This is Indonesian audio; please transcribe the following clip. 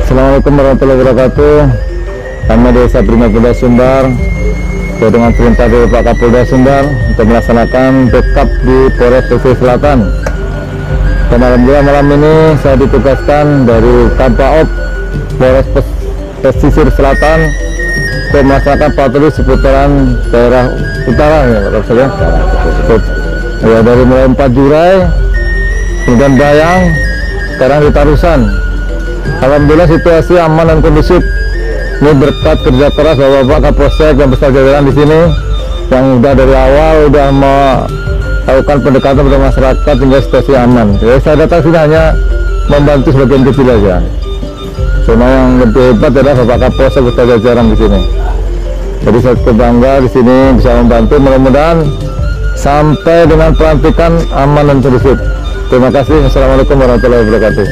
Assalamualaikum warahmatullahi wabarakatuh. Kami Desa Primapolda Sumbar dengan perintah dari Pak Kapolda Sumbar untuk melaksanakan backup di Polres Pesisir Selatan. Dan alhamdulillah malam ini saya ditugaskan dari Kapaop Polres Pesisir Selatan untuk melaksanakan patroli seputaran daerah utara ya, dari mulai 4 Jurai, kemudian Bayang, sekarang di Tarusan. Alhamdulillah situasi aman dan kondusif. Ini berkat kerja keras Bapak Kapolsek dan beserta jajaran di sini yang sudah dari awal sudah melakukan pendekatan pada masyarakat hingga situasi aman. Jadi saya datang sini hanya membantu sebagian kecil saja. Cuma yang lebih hebat adalah Bapak Kapolsek beserta jajaran di sini. Jadi saya bangga di sini bisa membantu, mudah-mudahan sampai dengan pelantikan aman dan kondusif. Terima kasih. Assalamualaikum warahmatullahi wabarakatuh.